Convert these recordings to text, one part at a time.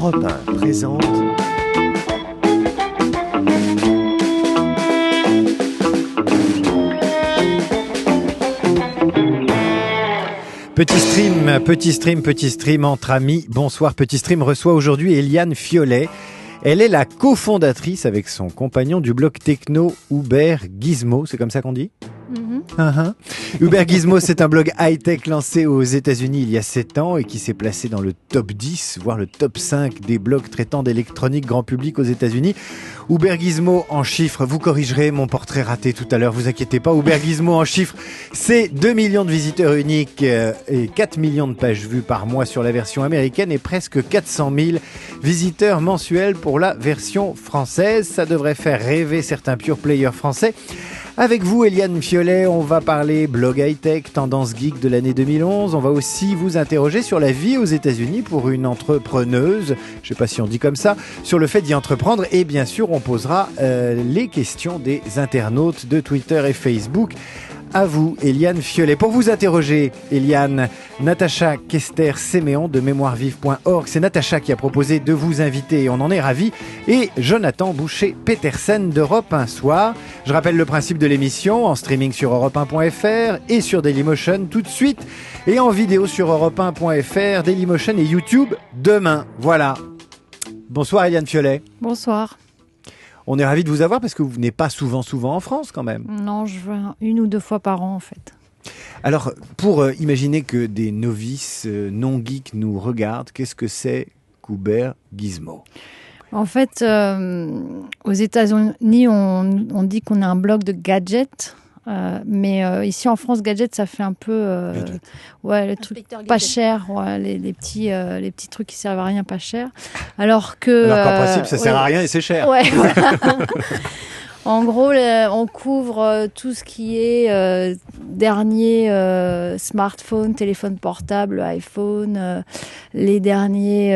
Europe 1 présente Petit stream entre amis. Bonsoir, Petit Stream reçoit aujourd'hui Eliane Fiolet. Elle est la cofondatrice avec son compagnon du blog techno Uber Gizmo, c'est comme ça qu'on dit ? Uber Gizmo, c'est un blog high-tech lancé aux États-Unis il y a 7 ans et qui s'est placé dans le top 10, voire le top 5 des blogs traitant d'électronique grand public aux États-Unis. Uber Gizmo en chiffres, vous corrigerez mon portrait raté tout à l'heure, vous inquiétez pas. Uber Gizmo en chiffres, c'est 2 millions de visiteurs uniques et 4 millions de pages vues par mois sur la version américaine et presque 400 000 visiteurs mensuels pour la version française. Ça devrait faire rêver certains pure players français. Avec vous, Eliane Fiolet, on va parler blog high-tech, tendance geek de l'année 2011. On va aussi vous interroger sur la vie aux États-Unis pour une entrepreneuse, je ne sais pas si on dit comme ça, sur le fait d'y entreprendre. Et bien sûr, on posera les questions des internautes de Twitter et Facebook. À vous, Eliane Fiolet. Pour vous interroger, Eliane, Natacha Kester-Séméon de mémoirevive.org. C'est Natacha qui a proposé de vous inviter et on en est ravis. Et Jonathan Boucher-Petersen d'Europe 1 Soir. Je rappelle le principe de l'émission en streaming sur europe1.fr et sur Dailymotion tout de suite et en vidéo sur europe1.fr, Dailymotion et YouTube demain. Voilà. Bonsoir, Eliane Fiolet. Bonsoir. On est ravis de vous avoir parce que vous venez pas souvent en France quand même. Non, je viens 1 ou 2 fois par an en fait. Alors, pour imaginer que des novices non-geeks nous regardent, qu'est-ce que c'est qu'Uber Gizmo ? En fait, aux États-Unis, on dit qu'on est un blog de gadgets. Mais ici en France, gadget, ça fait un peu le truc pas cher, les petits trucs qui servent à rien, pas cher. Alors qu'en principe, ça sert à rien et c'est cher. Ouais, voilà. En gros, on couvre tout ce qui est dernier smartphone, téléphone portable, iPhone, les derniers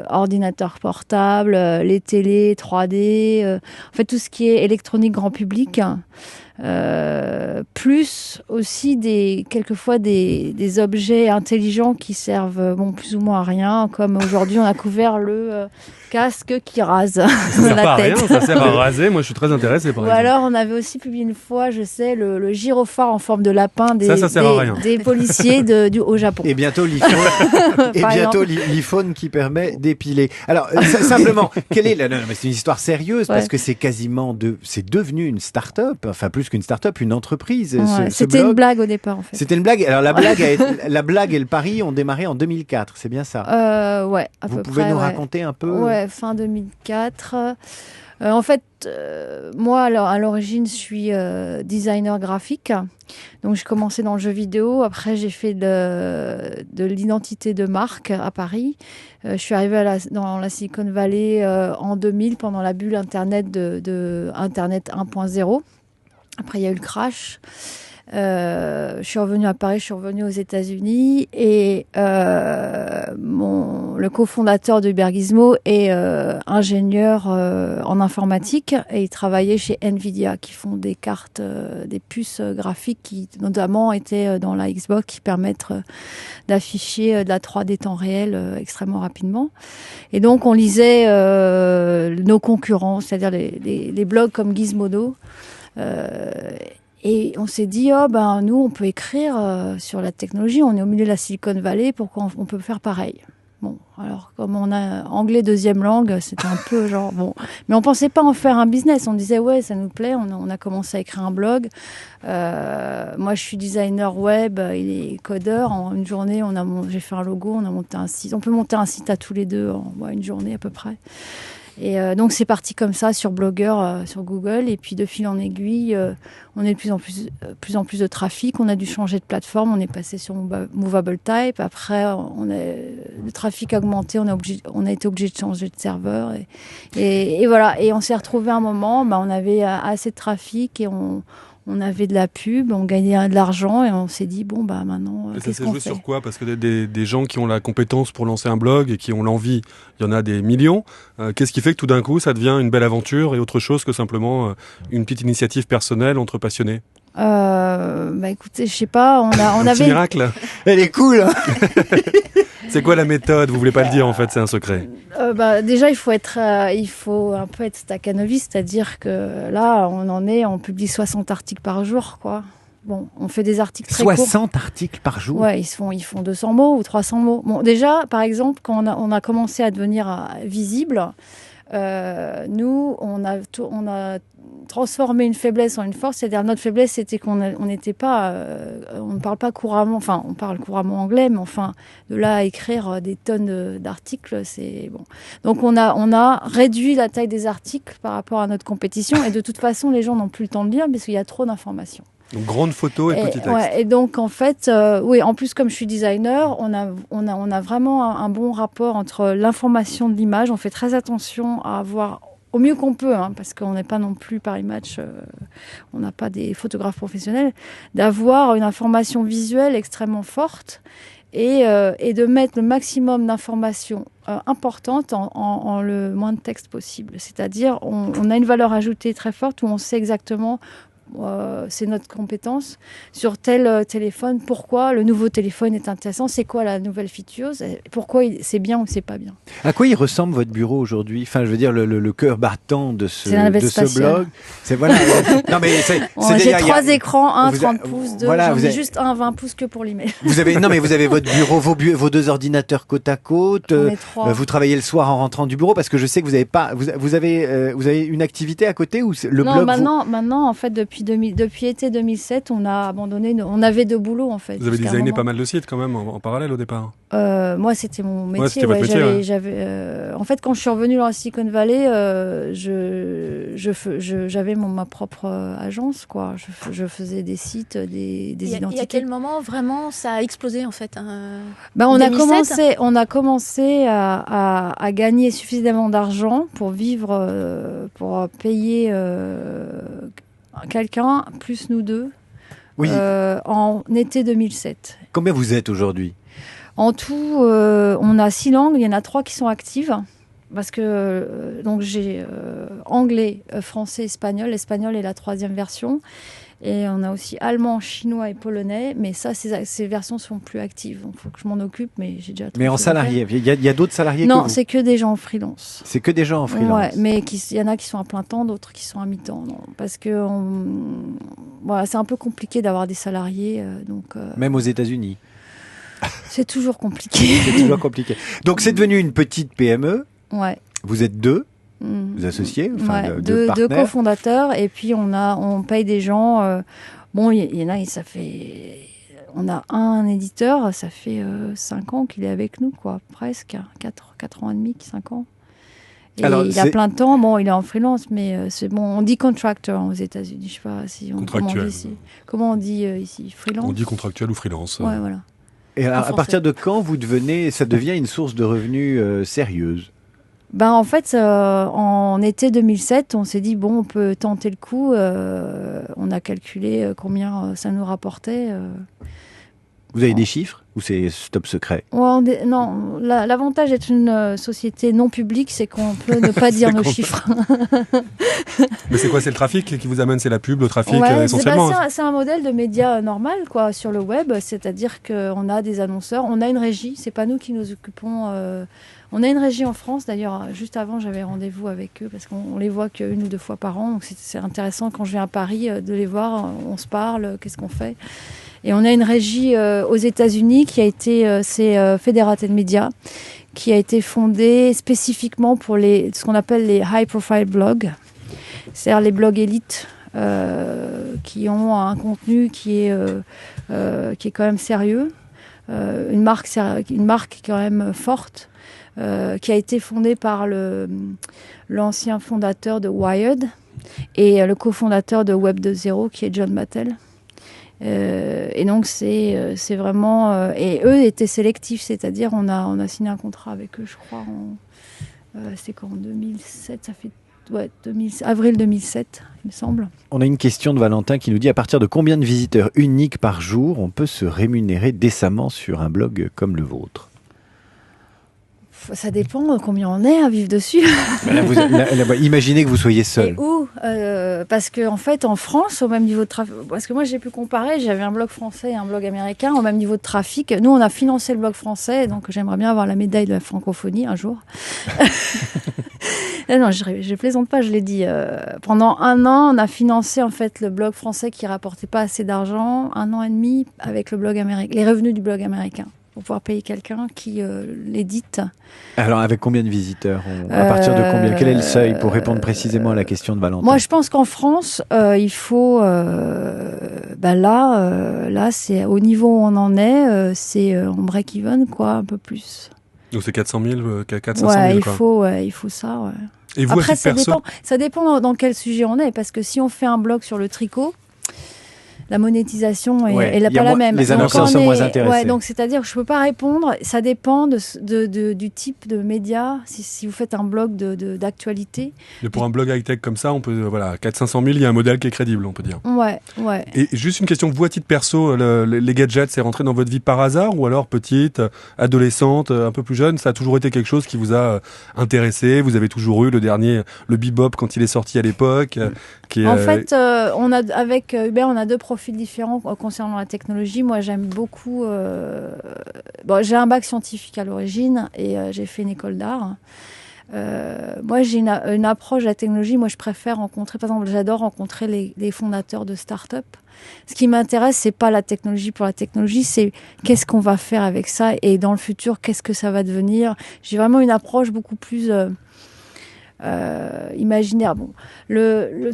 ordinateurs portables, les télés 3D, en fait tout ce qui est électronique grand public. Plus aussi quelquefois des objets intelligents qui servent plus ou moins à rien, comme aujourd'hui on a couvert le casque qui rase ça sert pas à rien, ça sert à raser. Moi je suis très intéressé par exemple. Alors on avait aussi publié une fois, je sais, le gyrophare en forme de lapin des policiers au Japon. Et bientôt l'iPhone qui permet d'épiler. Alors simplement, quelle est non, mais c'est une histoire sérieuse parce que c'est quasiment c'est devenu une start-up, enfin plus qu'une start-up, une entreprise. C'était une blague au départ en fait. C'était une blague. Alors la blague et le pari ont démarré en 2004, c'est bien ça? Ouais, à peu près. Vous pouvez nous raconter un peu? Ouais, fin 2004. En fait, moi, à l'origine, je suis designer graphique. Donc, j'ai commencé dans le jeu vidéo. Après, j'ai fait de l'identité de marque à Paris. Je suis arrivée dans la Silicon Valley en 2000, pendant la bulle Internet de Internet 1.0. Après, il y a eu le crash. Je suis revenue à Paris, je suis revenue aux États-Unis et le cofondateur de Uber Gizmo est ingénieur en informatique et il travaillait chez Nvidia qui font des cartes, des puces graphiques qui notamment étaient dans la Xbox qui permettent d'afficher de la 3D temps réel extrêmement rapidement. Et donc on lisait nos concurrents, c'est-à-dire les blogs comme Gizmodo. Et on s'est dit, nous, on peut écrire sur la technologie. On est au milieu de la Silicon Valley, pourquoi on peut faire pareil? Bon, alors, comme on a anglais deuxième langue, c'était un peu genre, bon. Mais on pensait pas en faire un business. On disait, ouais, ça nous plaît. On a commencé à écrire un blog. Moi, je suis designer web, il est codeur. En une journée, j'ai fait un logo, on a monté un site. On peut monter un site à tous les deux en une journée à peu près. Et donc c'est parti comme ça sur Blogger, sur Google, et puis de fil en aiguille, on a de plus en plus de trafic. On a dû changer de plateforme, on est passé sur Movable Type. Après, le trafic a augmenté, on a été obligé de changer de serveur, et voilà. Et on s'est retrouvé à un moment, on avait assez de trafic et on avait de la pub, on gagnait de l'argent et on s'est dit, maintenant, qu'est-ce qu'on fait ? Ça s'est joué sur quoi ? Parce que des gens qui ont la compétence pour lancer un blog et qui ont l'envie, il y en a des millions. Qu'est-ce qui fait que tout d'un coup, ça devient une belle aventure et autre chose que simplement une petite initiative personnelle entre passionnés ? Écoutez, je sais pas, on Un petit avait... miracle. Elle est cool, hein. C'est quoi la méthode? Vous voulez pas le dire en fait, c'est un secret. Déjà, il faut un peu être staccanoviste, c'est-à-dire que là, on publie 60 articles par jour, quoi. Bon, on fait des articles très courts. 60 articles par jour. Ouais, ils font 200 mots ou 300 mots. Bon, déjà, par exemple, quand on a commencé à devenir visible, nous, on a transformé une faiblesse en une force. C'est-à-dire, notre faiblesse, c'était qu'on n'était pas, on ne parle pas couramment, enfin, on parle couramment anglais, mais enfin, de là à écrire des tonnes d'articles, c'est bon. Donc, on a réduit la taille des articles par rapport à notre compétition, et de toute façon, les gens n'ont plus le temps de lire parce qu'il y a trop d'informations. Donc grande photo et petit texte. Ouais, et donc en fait, oui, en plus comme je suis designer, on a vraiment un bon rapport entre l'information de l'image. On fait très attention à avoir au mieux qu'on peut, hein, parce qu'on n'est pas non plus Paris Match, on n'a pas des photographes professionnels, d'avoir une information visuelle extrêmement forte et de mettre le maximum d'informations importantes en le moins de texte possible. C'est-à-dire, on a une valeur ajoutée très forte où on sait exactement. C'est notre compétence sur tel téléphone, pourquoi le nouveau téléphone est intéressant, c'est quoi la nouvelle feature, pourquoi c'est bien ou c'est pas bien. À quoi il ressemble votre bureau aujourd'hui? Enfin, je veux dire, le cœur battant de ce blog. C'est voilà. Non mais j'ai 3 écrans, un 30 pouces, 2. Voilà, j'en ai juste un 20 pouces que pour l'email. Vous avez votre bureau, vos 2 ordinateurs côte à côte. Vous travaillez le soir en rentrant du bureau parce que je sais que vous avez une activité à côté ou le blog. Maintenant en fait depuis été 2007, on a abandonné. On avait 2 boulots en fait. Vous avez designé pas mal de sites quand même en parallèle au départ. Moi, c'était mon métier. C'était votre métier, j'avais, en fait, quand je suis revenue dans la Silicon Valley, j'avais ma propre agence, quoi. Je faisais des sites, des identités. Et à quel moment vraiment ça a explosé en fait on a commencé à gagner suffisamment d'argent pour vivre, pour payer quelqu'un plus nous 2. Oui. En été 2007. Combien vous êtes aujourd'hui? En tout, on a 6 langues. Il y en a 3 qui sont actives. Parce que donc j'ai anglais, français, espagnol. L'espagnol est la 3e version. Et on a aussi allemand, chinois et polonais. Mais ça, ces versions sont plus actives. Il faut que je m'en occupe, mais j'ai déjà... Mais en salarié, il y a d'autres salariés? Non, c'est que des gens en freelance. C'est que des gens en freelance. Ouais, mais il y en a qui sont à plein temps, d'autres qui sont à mi-temps. Non, parce que c'est un peu compliqué d'avoir des salariés. Même aux États-Unis. C'est toujours compliqué. C'est toujours compliqué. Donc c'est devenu une petite PME. Ouais. Vous êtes 2. Vous associés, enfin, deux partenaires. cofondateurs, et puis on paye des gens. Il y en a, ça fait. On a un éditeur, ça fait 5 ans qu'il est avec nous, quoi, presque 4 ans et demi, 5 ans. Et alors, il a plein de temps. Bon, il est en freelance, mais c'est bon. On dit contractor aux États-Unis. Je sais pas si on contractuel. Comment on dit ici, freelance. On dit contractuel ou freelance. Ouais, voilà. Et alors, à partir de quand ça devient une source de revenus sérieuse? En fait, en été 2007, on s'est dit, on peut tenter le coup. On a calculé combien ça nous rapportait. Vous avez des chiffres ou c'est top secret? Non, l'avantage d'être une société non publique, c'est qu'on peut ne pas dire nos chiffres. Mais c'est quoi? C'est le trafic qui vous amène? C'est la pub, le trafic essentiellement? C'est un modèle de média normal, quoi, sur le web. C'est-à-dire qu'on a des annonceurs, on a une régie. C'est pas nous qui nous occupons... On a une régie en France, d'ailleurs, juste avant, j'avais rendez-vous avec eux parce qu'on les voit qu'une ou 2 fois par an. Donc c'est intéressant quand je viens à Paris de les voir, on se parle, qu'est-ce qu'on fait. Et on a une régie aux États-Unis qui a été, c'est Federated Media, qui a été fondée spécifiquement pour ce qu'on appelle les high-profile blogs, c'est-à-dire les blogs élites qui ont un contenu qui est quand même sérieux, une marque quand même forte. Qui a été fondée par l'ancien fondateur de Wired et le cofondateur de Web 2.0 qui est John Mattel. Et donc c'est vraiment... et eux étaient sélectifs, c'est-à-dire on a signé un contrat avec eux, je crois, c'est quand, en 2007, ça fait... Ouais, avril 2007, il me semble. On a une question de Valentin qui nous dit: à partir de combien de visiteurs uniques par jour on peut se rémunérer décemment sur un blog comme le vôtre? Ça dépend combien on est à vivre dessus. Imaginez que vous soyez Et seul. où Parce qu'en fait, en France, au même niveau de trafic, parce que moi j'ai pu comparer, j'avais un blog français et un blog américain au même niveau de trafic. Nous, on a financé le blog français, donc j'aimerais bien avoir la médaille de la francophonie un jour. Non, je plaisante pas, je l'ai dit. Pendant 1 an, on a financé en fait le blog français qui rapportait pas assez d'argent, 1 an et demi avec le blog américain, les revenus du blog américain, pour pouvoir payer quelqu'un qui l'édite. Alors, avec combien de visiteurs À partir de combien Quel est le seuil pour répondre précisément à la question de Valentin? Moi, je pense qu'en France, il faut... là, c'est au niveau où on en est, c'est en break-even, quoi, un peu plus. Donc c'est 400 000, 400 000, Ouais, quoi. il faut ça, ouais. Et vous, Après, à titre perso, ça dépend dans quel sujet on est, parce que si on fait un blog sur le tricot, la monétisation Ouais, est il y a pas la moins- même. les Donc, annonceurs on sont moins est- intéressés. Ouais, donc c'est-à-dire que je peux pas répondre. Ça dépend du type de média. Si vous faites un blog d'actualité. mais pour un blog high-tech comme ça, on peut, 400-500 000, il y a un modèle qui est crédible, on peut dire. Ouais. Et juste une question, vous, à titre perso, les gadgets, c'est rentré dans votre vie par hasard ou alors petite, adolescente, un peu plus jeune, ça a toujours été quelque chose qui vous a intéressé? Vous avez toujours eu le dernier, le bebop quand il est sorti à l'époque En fait, avec Hubert, on a 2 profils différents concernant la technologie. Moi, j'aime beaucoup... j'ai un bac scientifique à l'origine et j'ai fait une école d'art. Moi, j'ai une approche de la technologie. Moi, je préfère rencontrer... Par exemple, j'adore rencontrer les fondateurs de start-up. Ce qui m'intéresse, c'est pas la technologie pour la technologie, c'est qu'est-ce qu'on va faire avec ça et dans le futur, qu'est-ce que ça va devenir. J'ai vraiment une approche beaucoup plus... imaginaire. Bon,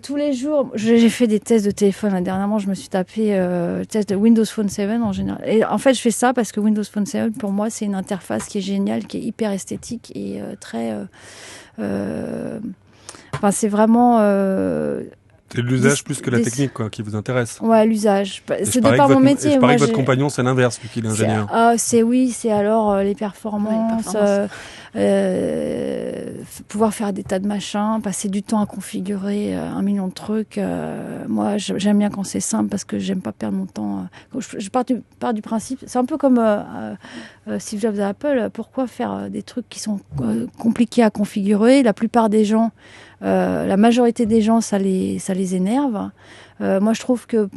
tous les jours, j'ai fait des tests de téléphone. Là, dernièrement, je me suis tapé le test de Windows Phone 7 en général. Et en fait, je fais ça parce que Windows Phone 7, pour moi, c'est une interface qui est géniale, qui est hyper esthétique et très. C'est vraiment. c'est l'usage plus que la technique, quoi, qui vous intéresse. Ouais, l'usage. Et C'est de par mon métier. Je Moi, parie que votre compagnon, c'est l'inverse, vu qu'il est ingénieur. C'est alors les performances. Pouvoir faire des tas de machins, passer du temps à configurer 1 million de trucs. Moi, j'aime bien quand c'est simple parce que j'aime pas perdre mon temps. Je pars du principe, c'est un peu comme Steve Jobs à Apple. Pourquoi faire des trucs qui sont compliqués à configurer? La plupart des gens, la majorité des gens, ça les énerve. Moi, je trouve que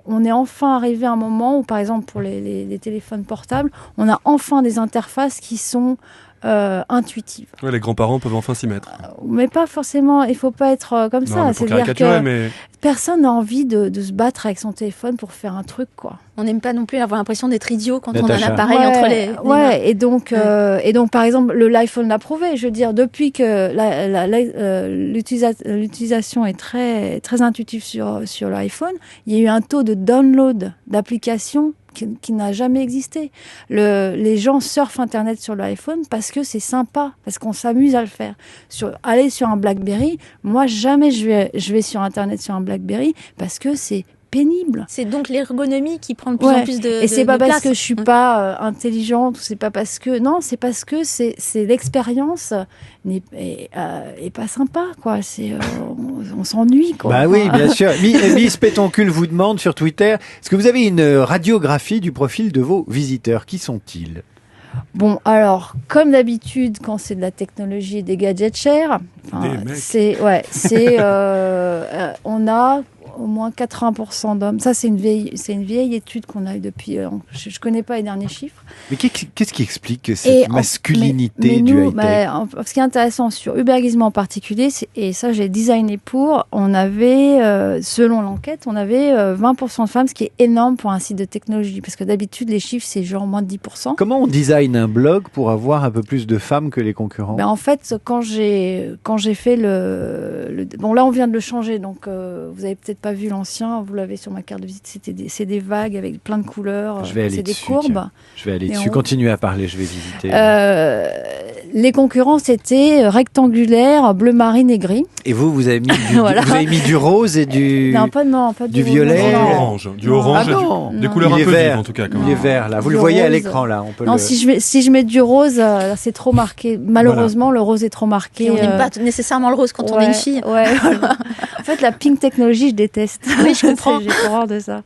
on est enfin arrivé à un moment où, par exemple, pour les téléphones portables, on a enfin des interfaces qui sont intuitives. Ouais, les grands-parents peuvent enfin s'y mettre. Mais pas forcément, il faut pas être comme ça. C'est-à-dire que personne n'a envie de se battre avec son téléphone pour faire un truc, quoi. On n'aime pas non plus avoir l'impression d'être idiot quand Natacha. on a un appareil entre les mains. Et donc, par exemple, l'iPhone l'a prouvé. Je veux dire, depuis que l'utilisation est très, très intuitive sur l'iPhone, il y a eu un taux de download d'applications qui n'a jamais existé. Les gens surfent Internet sur l'iPhone parce que c'est sympa, parce qu'on s'amuse à le faire. Aller sur un BlackBerry, moi, jamais je vais sur Internet sur un BlackBerry parce que c'est pénible. C'est donc l'ergonomie qui prend de plus en plus de Et c'est pas de parce place. que je suis pas intelligente, c'est pas parce que... Non, c'est parce que c'est l'expérience est pas sympa, quoi. On s'ennuie, quoi. Bah oui, bien sûr. Miss Pétoncule vous demande sur Twitter, est-ce que vous avez une radiographie du profil de vos visiteurs? Qui sont-ils? Bon, alors, comme d'habitude, quand c'est de la technologie et des gadgets chers, on a au moins 80% d'hommes. Ça, c'est une vieille étude qu'on a eue depuis... je ne connais pas les derniers chiffres. Mais qu'est-ce qui explique cette masculinité du high-tech? Ce qui est intéressant sur Hubert Gizmo en particulier, et ça, j'ai designé pour, on avait, selon l'enquête, on avait 20% de femmes, ce qui est énorme pour un site de technologie. Parce que d'habitude, les chiffres, c'est genre moins de 10%. Comment on design un blog pour avoir un peu plus de femmes que les concurrents? En fait, quand j'ai fait bon, là, on vient de le changer, donc vous avez peut-être pas vu l'ancien, vous l'avez sur ma carte de visite, c'est des vagues avec plein de couleurs, c'est des courbes. Tiens. Je vais aller dessus, continuez à parler, je vais visiter. Les concurrents, c'était rectangulaire, bleu marine et gris. Et vous avez mis vous avez mis du rose et du... Non, pas du violet. Du orange, des couleurs un peu vives en tout cas. Il est vert là, vous le voyez à l'écran là. Si je mets du rose, c'est trop marqué. Malheureusement, le rose est trop marqué. Et on n'aime pas nécessairement le rose quand on est une fille. En fait, la pink technologie, je déteste. Oui, je comprends. J'ai horreur de ça.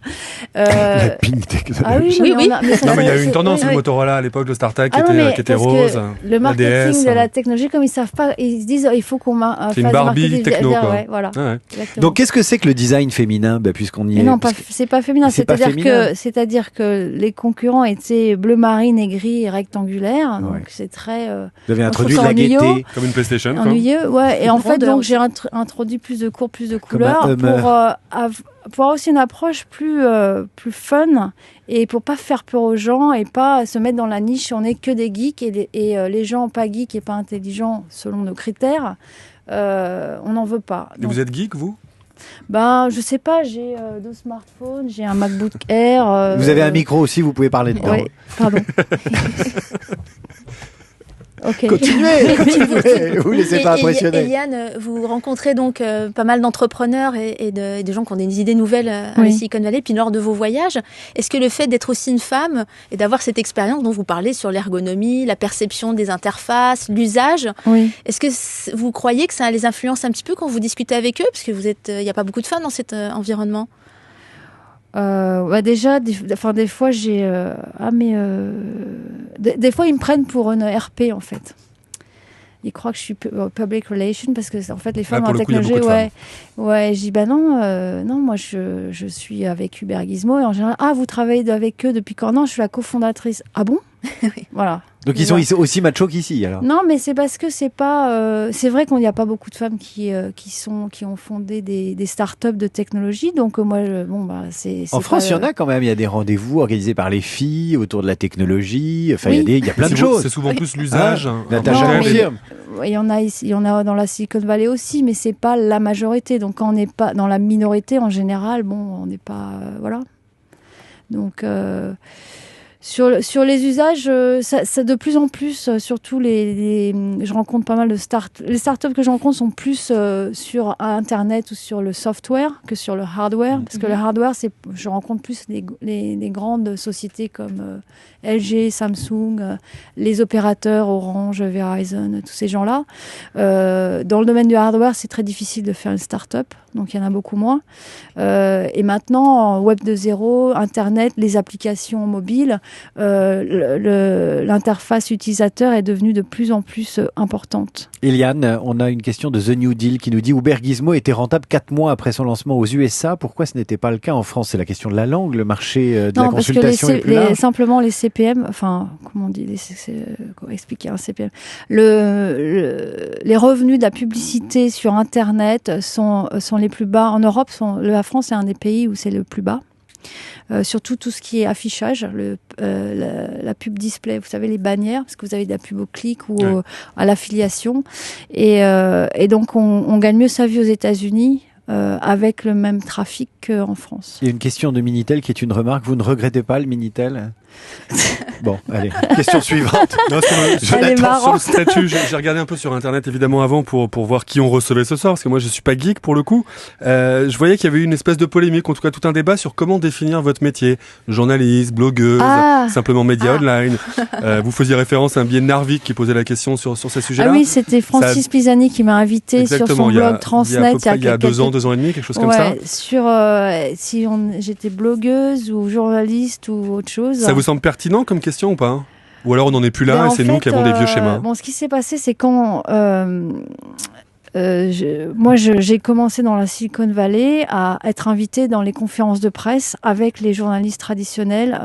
La pink technologie. Ah oui. Non, mais il y a eu une tendance, le Motorola à l'époque, le StarTAC qui était rose. Le marketing marketing de la technologie, comme ils savent pas, ils se disent il faut qu'on fasse une Barbie techno, quoi. Ouais, voilà. Ouais. Donc qu'est-ce que c'est que le design féminin, puisqu'on y est? Non, c'est pas féminin. C'est-à-dire que les concurrents étaient bleu marine et gris et rectangulaire. Donc c'est très. Vous avez introduit de la gaieté, comme une PlayStation. Ennuyeux, ouais. Et en fait, donc j'ai introduit plus de cours, plus de couleurs pour avoir aussi une approche plus fun et pour pas faire peur aux gens et pas se mettre dans la niche. On n'est que des geeks et les gens pas geeks et pas intelligents selon nos critères, on n'en veut pas. Et vous êtes geek, vous? Je sais pas, j'ai 2 smartphones, j'ai un MacBook Air. Vous avez un micro aussi, vous pouvez parler dedans. Oui, pardon. Okay. Continuez, vous ne laissez pas impressionner. Eliane, vous rencontrez donc pas mal d'entrepreneurs et de gens qui ont des idées nouvelles à la Silicon Valley. Puis lors de vos voyages, est-ce que le fait d'être aussi une femme et d'avoir cette expérience dont vous parlez sur l'ergonomie, la perception des interfaces, l'usage, est-ce que vous croyez que ça les influence un petit peu quand vous discutez avec eux? Parce que il n'y a pas beaucoup de femmes dans cet environnement. Déjà, des fois, j'ai... des fois, ils me prennent pour une RP, en fait. Ils croient que je suis public relation parce que, en fait, les femmes en technologie... je dis, non, moi, je suis avec Hubert Gizmo. Et en général, vous travaillez avec eux depuis quand? Non, je suis la cofondatrice. Ah bon? Voilà. Donc ils sont aussi machos qu'ici, alors? Non, mais c'est parce que c'est pas... c'est vrai qu'il n'y a pas beaucoup de femmes qui ont fondé des startups de technologie. Donc moi, c'est... En France, il y en a quand même. Il y a des rendez-vous organisés par les filles autour de la technologie. Enfin, il y a plein de choses. C'est souvent plus l'usage. Natacha confirme. Il y en a dans la Silicon Valley aussi, mais c'est pas la majorité. Donc quand on n'est pas dans la minorité, en général, on n'est pas... voilà. Donc... Sur les usages, ça de plus en plus, surtout je rencontre pas mal de les startups que je rencontre sont plus sur Internet ou sur le software que sur le hardware, parce que le hardware, je rencontre plus les grandes sociétés comme LG, Samsung, les opérateurs Orange, Verizon, tous ces gens-là. Dans le domaine du hardware, c'est très difficile de faire une startup, donc il y en a beaucoup moins. Et maintenant, Web 2.0, Internet, les applications mobiles, l'interface utilisateur est devenue de plus en plus importante. Eliane, on a une question de The New Deal qui nous dit Uber Gizmo était rentable 4 mois après son lancement aux USA. Pourquoi ce n'était pas le cas en France? C'est la question de la langue, le marché de la consultation est plus large. Simplement les CPM, enfin, comment on dit, comment expliquer un CPM? Les revenus de la publicité sur Internet sont les plus bas. En Europe, la France est un des pays où c'est le plus bas. Surtout tout ce qui est affichage, la pub display, vous savez, les bannières, parce que vous avez de la pub au clic ou à l'affiliation. Et donc, on gagne mieux sa vie aux États-Unis avec le même trafic qu'en France. Il y a une question de Minitel qui est une remarque. Vous ne regrettez pas le Minitel? Bon, allez, question suivante. Non, sur le statut, j'ai regardé un peu sur Internet évidemment avant pour voir qui on recevait ce soir, parce que moi je suis pas geek pour le coup. Je voyais qu'il y avait eu une espèce de polémique, en tout cas tout un débat sur comment définir votre métier. Journaliste, blogueuse, simplement média online. Vous faisiez référence à un billet de Narvik qui posait la question sur ces sujets-là. Ah oui, c'était Francis Pisani qui m'a invité sur son blog Transnet. Il y a 2 ans, 2 ans et demi, quelque chose comme ça. Sur j'étais blogueuse ou journaliste ou autre chose. Ça vous semble pertinent comme question ou pas? Ou alors on n'en est plus là et c'est nous qui avons des vieux schémas? Ce qui s'est passé, c'est quand j'ai commencé dans la Silicon Valley à être invitée dans les conférences de presse avec les journalistes traditionnels.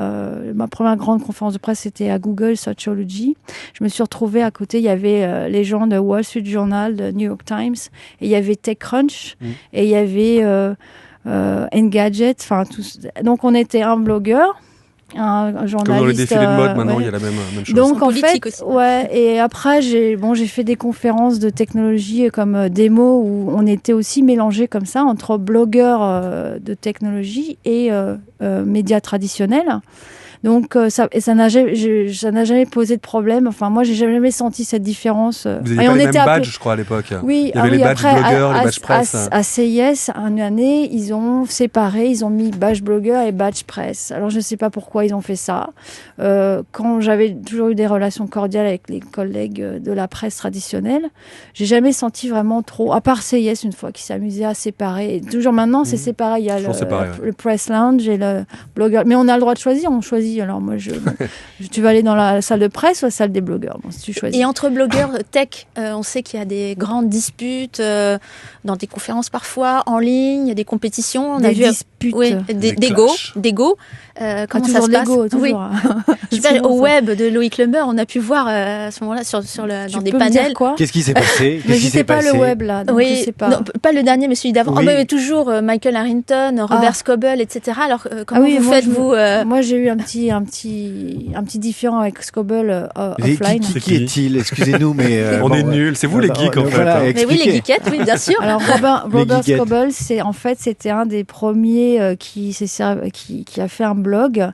Ma première grande conférence de presse, c'était à Google Sociology. Je me suis retrouvée à côté, il y avait les gens de Wall Street Journal, de New York Times, et il y avait TechCrunch, et il y avait Engadget, enfin tous. Donc on était un blogueur, un journaliste. Comme dans les défilés de mode, maintenant, il y a la même chose. Donc, en fait, aussi. Et après, j'ai fait des conférences de technologie comme démo où on était aussi mélangés comme ça entre blogueurs de technologie et médias traditionnels. Donc, ça n'a jamais posé de problème. Enfin, moi, j'ai jamais senti cette différence. Vous aviez pas les mêmes badges, je crois, à l'époque. Oui, il y avait les badges blogueurs, les badges presse. À CIS, une année, ils ont séparé, ils ont mis badge blogueur et badge presse. Alors, je ne sais pas pourquoi ils ont fait ça. Quand j'avais toujours eu des relations cordiales avec les collègues de la presse traditionnelle, j'ai jamais senti vraiment à part CIS, une fois, qui s'amusaient à séparer. Et toujours maintenant, c'est séparé. Il y a le press lounge et le blogueur. Mais on a le droit de choisir. On choisit choisis. Alors moi, tu vas aller dans la salle de presse ou la salle des blogueurs. Bon, si tu choisis. Et entre blogueurs tech, on sait qu'il y a des grandes disputes dans des conférences parfois, en ligne, il y a des compétitions. On des a vu disputes. oui, d'ego. Comment ça se passe toujours. Oui. Au web de Loïc Lemeur, on a pu voir à ce moment-là dans des panels. Qu'est-ce qui s'est passé? Mais j'étais pas le web là, donc je sais pas. Non, pas le dernier, mais celui d'avant. Oui. Mais toujours Michael Harrington, Robert Scoble, etc. Alors comment vous faites-vous Moi, j'ai eu un petit différend avec Scoble offline. Qui est-il? Excusez-nous, mais on est nuls. C'est vous les geeks en fait. Voilà, mais oui, les geekettes, oui, bien sûr. Alors Robert Scoble, c'était un des premiers qui a fait un blog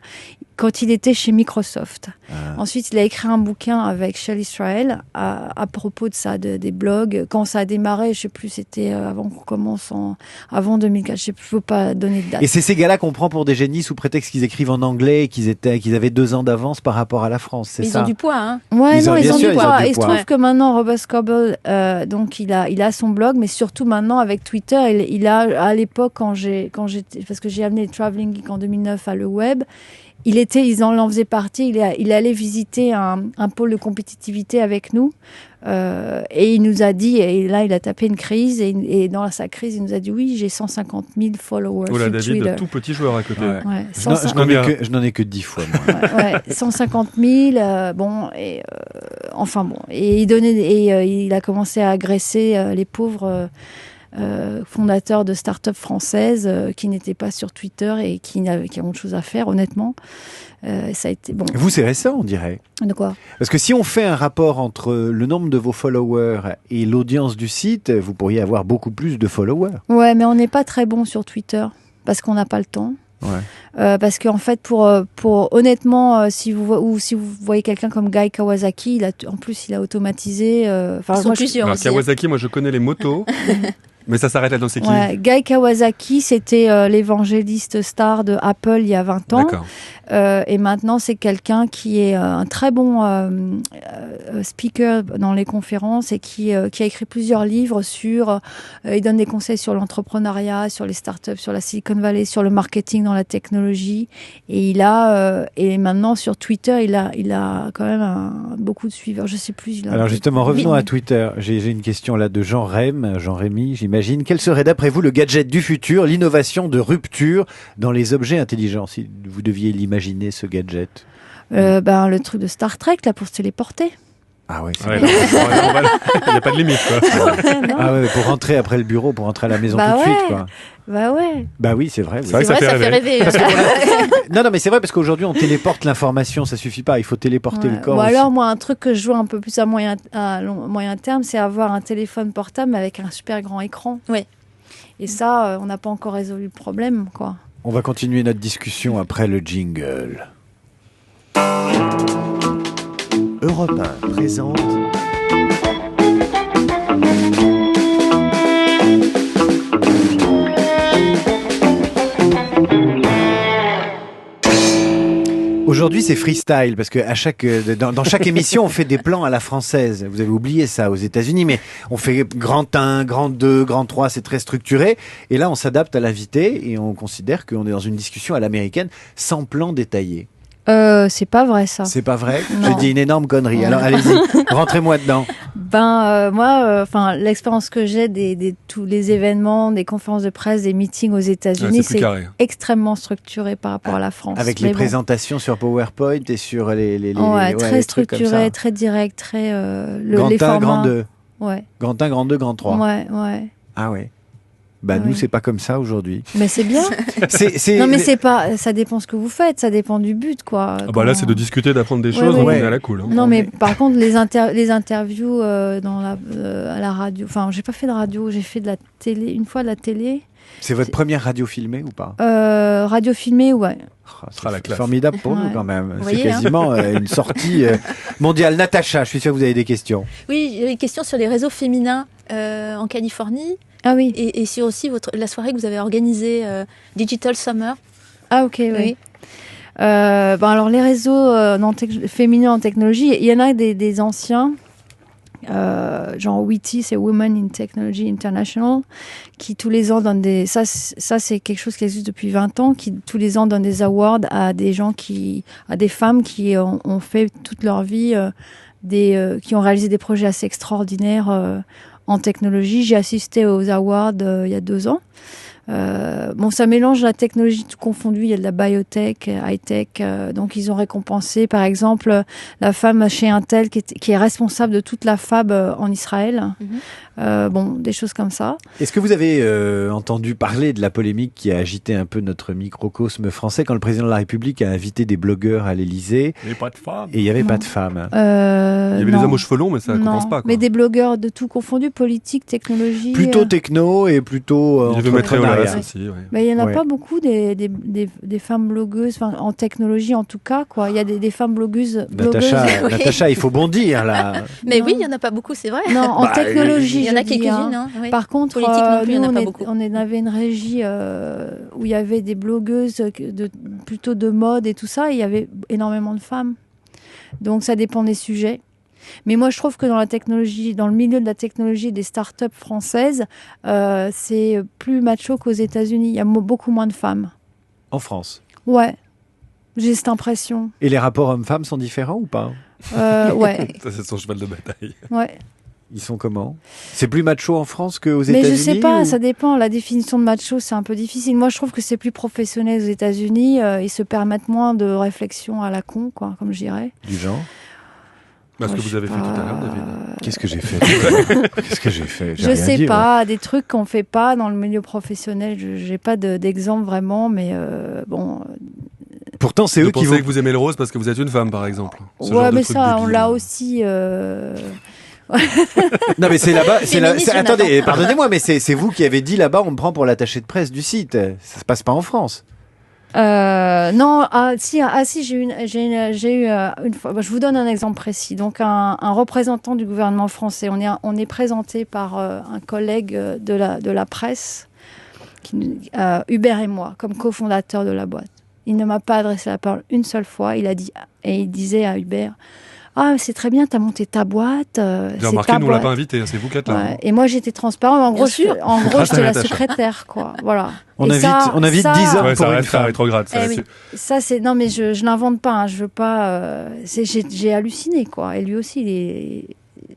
quand il était chez Microsoft. Ensuite, il a écrit un bouquin avec Shell Israel à propos de ça, des blogs. Quand ça a démarré, je sais plus, c'était avant qu'on commence avant 2004. Je ne peux pas donner de date. Et c'est ces gars-là qu'on prend pour des génies sous prétexte qu'ils écrivent en anglais et qu'ils avaient 2 ans d'avance par rapport à la France, c'est ça? Ils ont du poids, hein. Ouais, ils ont du poids. Et il se trouve que maintenant, Robert Scoble, donc il a son blog, mais surtout maintenant avec Twitter, il a à l'époque quand j'étais, parce que j'ai amené Traveling Geek en 2009 à le web. Ils en faisaient partie. Il allait visiter un pôle de compétitivité avec nous. Et il nous a dit, et là, il a tapé une crise. Et dans sa crise, il nous a dit, oui, j'ai 150 000 followers sur David, Twitter. tout petit joueur à côté. Ouais, Je n'en ai que 10 fois, moi. 150 000. Et il a commencé à agresser les pauvres fondateurs de start-up françaises qui n'étaient pas sur Twitter et qui ont autre chose à faire, honnêtement. Ça a été bon. Vous, c'est récent, on dirait. De quoi? Parce que si on fait un rapport entre le nombre de vos followers et l'audience du site, vous pourriez avoir beaucoup plus de followers. Ouais, mais on n'est pas très bon sur Twitter parce qu'on n'a pas le temps. Ouais. Parce qu'en fait, pour honnêtement, si vous voyez quelqu'un comme Guy Kawasaki, en plus il a automatisé. Ils sont plusieurs aussi. Kawasaki, moi je connais les motos. Mais ça s'arrête là dans c'est qui? Guy Kawasaki, c'était l'évangéliste star de Apple il y a 20 ans. D'accord. Et maintenant, c'est quelqu'un qui est un très bon speaker dans les conférences et qui a écrit plusieurs livres sur... il donne des conseils sur l'entrepreneuriat, sur les startups, sur la Silicon Valley, sur le marketing dans la technologie. Et et maintenant, sur Twitter, il a quand même beaucoup de suiveurs. Je sais plus. Alors justement, revenons à Twitter. J'ai une question là de Jean-Rémy, j'imagine. Quel serait d'après vous le gadget du futur, l'innovation de rupture dans les objets intelligents, si vous deviez l'imaginer, ce gadget? Le truc de Star Trek, là, pour se téléporter. Ah ouais, il n'y a pas de limite, quoi. Pour rentrer après le bureau, pour rentrer à la maison tout de suite, quoi. Bah ouais. Bah oui, c'est vrai. C'est vrai que ça fait rêver. Non, mais c'est vrai parce qu'aujourd'hui on téléporte l'information, ça suffit pas. Il faut téléporter le corps. Ou aussi. alors moi, un truc que je joue un peu plus à moyen terme, c'est avoir un téléphone portable avec un super grand écran. Oui. Et ça, on n'a pas encore résolu le problème, quoi. On va continuer notre discussion après le jingle. Europe 1 présente. Aujourd'hui, c'est freestyle parce que dans chaque émission, on fait des plans à la française. Vous avez oublié ça aux États-Unis, mais on fait grand 1, grand 2, grand 3, c'est très structuré. Et là, on s'adapte à l'invité et on considère qu'on est dans une discussion à l'américaine sans plan détaillé. C'est pas vrai, ça. C'est pas vrai? Non. J'ai dit une énorme connerie. Ouais. Alors, allez-y, rentrez-moi dedans. Moi, l'expérience que j'ai tous les événements, des conférences de presse, des meetings aux États-Unis, c'est extrêmement structuré par rapport à la France. Avec les présentations sur PowerPoint et sur les très structuré, très direct, très grand les 1, formats. grand 2. Ouais. Grand 1, grand 2, grand 3. Ouais. Ah ouais. Nous, c'est pas comme ça aujourd'hui. Mais c'est bien. Non, mais c'est pas. Ça dépend ce que vous faites. Ça dépend du but, quoi. Là, c'est de discuter, d'apprendre des choses. On est à la cool. Hein. Non, mais par contre, les interviews à la radio. Enfin, j'ai pas fait de radio. J'ai fait de la télé. Une fois de la télé. C'est votre première radio filmée ou pas? Radio filmée, ouais. C'est formidable pour nous quand même. C'est quasiment une sortie mondiale. Natacha, je suis sûr que vous avez des questions. Oui, j'ai des questions sur les réseaux féminins en Californie. Ah oui. Et sur aussi la soirée que vous avez organisée, Digital Summer. Ah ok, oui. Alors les réseaux féminins en technologie, il y en a des anciens. genre WITI, c'est Women in Technology International, qui tous les ans donne des... Ça c'est quelque chose qui existe depuis 20 ans, qui tous les ans donne des awards à des gens à des femmes qui ont fait toute leur vie, qui ont réalisé des projets assez extraordinaires en technologie. J'ai assisté aux awards il y a 2 ans. Ça mélange la technologie tout confondu. Il y a de la biotech, high-tech. Donc, ils ont récompensé, par exemple, la femme chez Intel qui est responsable de toute la fab en Israël. Des choses comme ça. Est-ce que vous avez entendu parler de la polémique qui a agité un peu notre microcosme français quand le président de la République a invité des blogueurs à l'Élysée? Il n'y avait pas de femmes. Et il n'y avait pas de femmes. Il y avait des hommes aux cheveux longs, mais ça ne compense pas. Quoi. Mais des blogueurs de tout confondu, politique, technologie. Plutôt techno et plutôt. Il veut mettre aussi. Ouais. Mais il n'y en a pas beaucoup des femmes blogueuses, en technologie en tout cas. Quoi. Il y a des femmes blogueuses. Natacha, il faut bondir là. Mais oui, il n'y en a pas beaucoup, c'est vrai. Non, en technologie. Il y en a quelques-unes. Oui. Par contre, politique non plus, il n'y en a pas beaucoup. On avait une régie où il y avait des blogueuses plutôt de mode et tout ça. Et il y avait énormément de femmes. Donc ça dépend des sujets. Mais moi, je trouve que dans la technologie, dans le milieu de la technologie des startups françaises, c'est plus macho qu'aux États-Unis. Il y a beaucoup moins de femmes. En France? Ouais, j'ai cette impression. Et les rapports hommes-femmes sont différents ou pas? Ouais. Ça, c'est son cheval de bataille. Ouais. Ils sont comment? C'est plus macho en France qu'aux États-Unis? Mais je sais pas, ça dépend. La définition de macho, c'est un peu difficile. Moi, je trouve que c'est plus professionnel aux États-Unis. Ils se permettent moins de réflexion à la con, quoi, comme je dirais. Du genre? Ce que vous avez fait tout à l'heure, David. Qu'est-ce que j'ai fait? Qu'est-ce que j'ai fait? Je sais pas, des trucs qu'on fait pas dans le milieu professionnel. J'ai pas d'exemple vraiment, mais bon. Pourtant, c'est eux qui pensez que vous aimez le rose parce que vous êtes une femme, par exemple. Ouais, mais ça, on l'a aussi. Non, mais c'est là-bas. Attendez, pardonnez-moi, mais c'est vous qui avez dit là-bas, on me prend pour l'attaché de presse du site. Ça se passe pas en France. Non, si, j'ai eu une fois. Je vous donne un exemple précis. Donc, un représentant du gouvernement français. On est présenté par un collègue de la presse, Hubert et moi, comme cofondateurs de la boîte. Il ne m'a pas adressé la parole une seule fois. Il disait à Hubert: ah, c'est très bien, t'as monté ta boîte. J'ai remarqué, nous on l'a pas invité, c'est vous qui êtes là. Ouais. Et moi j'étais transparente. En gros, j'étais la secrétaire, quoi. Voilà. On invite 10 hommes pour ça une reste femme. rétrograde. Ça c'est non, mais je n'invente pas. Hein. Je veux pas. J'ai halluciné, quoi. Et lui aussi,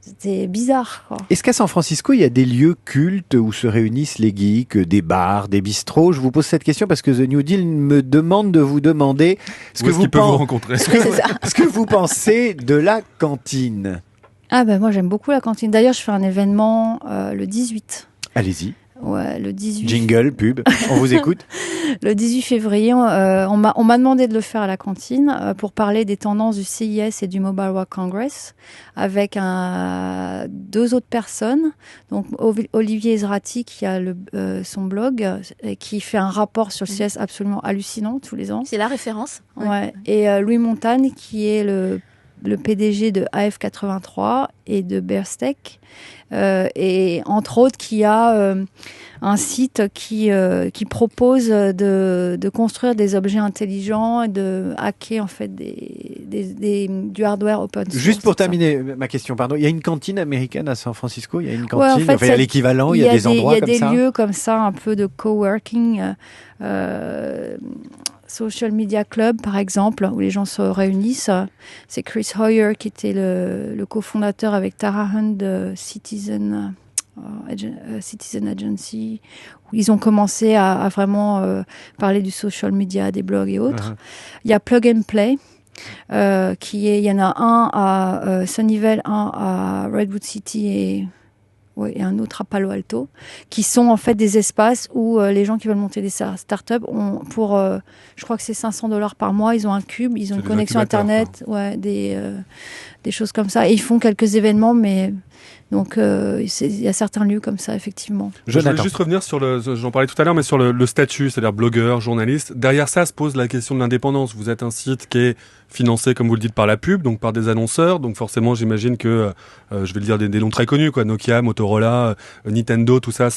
c'était bizarre, quoi. Est-ce qu'à San Francisco, il y a des lieux cultes où se réunissent les geeks, des bars, des bistrots? Je vous pose cette question parce que The New Deal me demande de vous demander ce que vous rencontrer. Ce que vous pensez de la cantine. Ah ben moi j'aime beaucoup la cantine. D'ailleurs, je fais un événement le 18. Allez-y. Ouais, le 18. Jingle, pub, on vous écoute. Le 18 février, on m'a demandé de le faire à la cantine pour parler des tendances du CIS et du Mobile World Congress avec 2 autres personnes. Donc Olivier Ezrati qui a son blog qui fait un rapport sur le CIS absolument hallucinant tous les ans. C'est la référence. Ouais. Et Louis Montagne qui est le PDG de AF83 et de Bearstech, et entre autres qui a un site qui propose de construire des objets intelligents et de hacker en fait du hardware open source. Juste pour terminer ma question, pardon, il y a une cantine américaine à San Francisco? Il y a une cantine, en fait, il y a l'équivalent, il y a des endroits comme ça? Il y a des lieux comme ça, un peu de coworking, Social Media Club, par exemple, où les gens se réunissent. C'est Chris Hoyer qui était le cofondateur avec Tara Hunt de Citizen Agency, où ils ont commencé à vraiment parler du social media, des blogs et autres. Il y a Plug and Play, il y en a un à Sunnyvale, un à Redwood City et un autre à Palo Alto, qui sont en fait des espaces où les gens qui veulent monter des startups ont je crois que c'est $500 par mois, ils ont un cube, ils ont une connexion Internet, des choses comme ça. Et ils font quelques événements, mais donc il y a certains lieux comme ça, effectivement. Je voulais juste revenir sur j'en parlais tout à l'heure, mais sur le statut, c'est-à-dire blogueur, journaliste. Derrière ça se pose la question de l'indépendance. Vous êtes un site qui est financé, comme vous le dites, par la pub, donc par des annonceurs. Donc forcément, j'imagine que, je vais le dire, des noms très connus, quoi. Nokia, Motorola, Nintendo, tout ça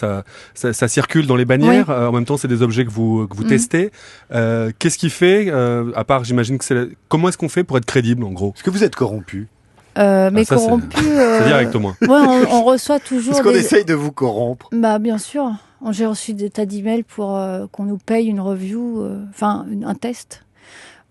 circule dans les bannières. Oui. En même temps, c'est des objets que vous testez. Qu'est-ce qui fait, à part, j'imagine que comment est-ce qu'on fait pour être crédible, en gros? Est-ce que vous êtes corrompu? Mais ça, corrompu. C'est direct au moins. Ouais, on reçoit toujours. Est-ce qu'on essaye de vous corrompre? Bah bien sûr. J'ai reçu des tas d'emails pour qu'on nous paye une review, un test.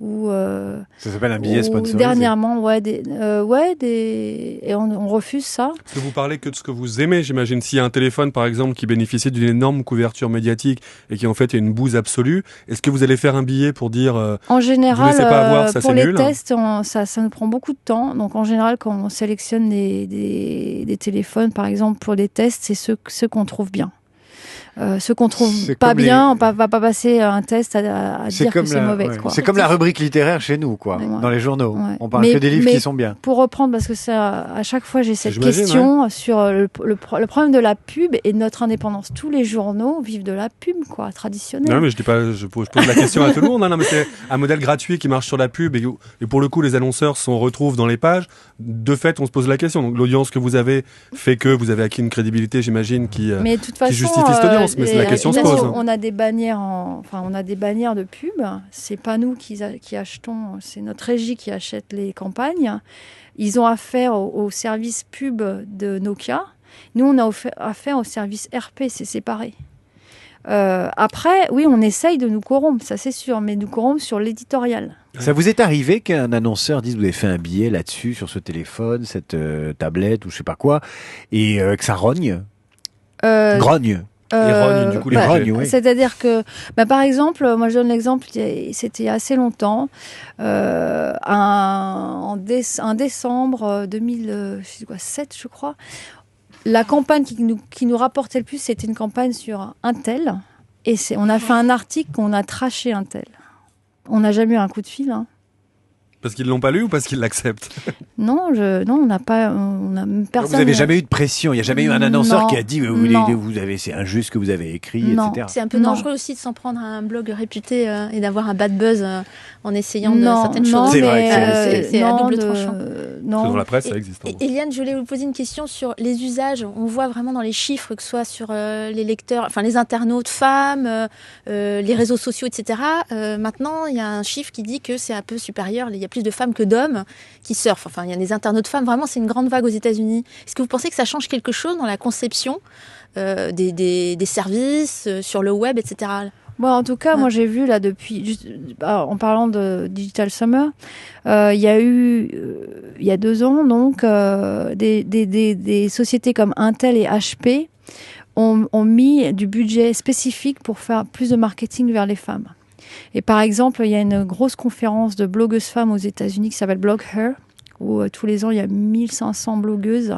Ça s'appelle un billet sponsorisé. Dernièrement, et on refuse ça. Parce que vous parlez que de ce que vous aimez, j'imagine. S'il y a un téléphone, par exemple, qui bénéficie d'une énorme couverture médiatique et qui en fait est une bouse absolue, est-ce que vous allez faire un billet pour dire en général, vous laissez pas avoir, ça pour c'est les nul tests, ça nous prend beaucoup de temps. Donc en général, quand on sélectionne des téléphones, par exemple pour des tests, c'est ceux qu'on trouve bien. Ceux qu'on trouve pas bien, on va pas passer un test à dire que c'est mauvais. Quoi. C'est comme la rubrique littéraire chez nous, quoi, dans les journaux. Ouais. On parle que des livres qui sont bien. Pour reprendre, parce que à chaque fois j'ai cette question sur le problème de la pub et de notre indépendance. Tous les journaux vivent de la pub, quoi, traditionnelle. Non, mais je pose la question à tout le monde. Non, mais c'est un modèle gratuit qui marche sur la pub et pour le coup, les annonceurs s'en retrouvent dans les pages. De fait, on se pose la question. Donc, l'audience que vous avez fait que vous avez acquis une crédibilité, j'imagine, qui justifie cette audience. Mais la question se pose. On a des bannières, on a des bannières de pub. C'est pas nous qui achetons, c'est notre régie qui achète les campagnes. Ils ont affaire au service pub de Nokia. Nous, on a affaire au service RP, c'est séparé. Après, oui, on essaye de nous corrompre, ça c'est sûr, mais nous corrompre sur l'éditorial. Ça vous est arrivé qu'un annonceur dise vous avez fait un billet là-dessus, sur ce téléphone, cette tablette ou je sais pas quoi, et que ça rogne grogne. Du coup, les rogne, oui. C'est-à-dire que, par exemple, moi je donne l'exemple, c'était il y a assez longtemps, un décembre 2007, je crois, la campagne qui nous rapportait le plus, c'était une campagne sur Intel, et on a fait un article qu'on a trashé Intel. On n'a jamais eu un coup de fil, hein. Parce qu'ils l'ont pas lu ou parce qu'ils l'acceptent? Non, on n'a pas, personne. Vous n'avez jamais eu de pression. Il n'y a jamais eu un annonceur qui a dit c'est injuste ce que vous avez écrit, etc. C'est un peu dangereux aussi de s'en prendre à un blog réputé et d'avoir un bad buzz en essayant certaines choses. C'est vrai. C'est à double tranchant. Dans la presse, ça existe. Eliane, je voulais vous poser une question sur les usages. On voit vraiment dans les chiffres, que ce soit sur les lecteurs, enfin les internautes femmes, les réseaux sociaux, etc. Maintenant, il y a un chiffre qui dit que c'est un peu supérieur. Il y a plus de femmes que d'hommes qui surfent. Enfin, il y a des internautes femmes. Vraiment, c'est une grande vague aux États-Unis. Est-ce que vous pensez que ça change quelque chose dans la conception des services sur le web, etc. Bon, en tout cas, moi j'ai vu là en parlant de Digital Summer, il y a eu il y a 2 ans donc des sociétés comme Intel et HP ont mis du budget spécifique pour faire plus de marketing vers les femmes. Et par exemple, il y a une grosse conférence de blogueuses femmes aux États-Unis qui s'appelle Blog Her, où tous les ans il y a 1500 blogueuses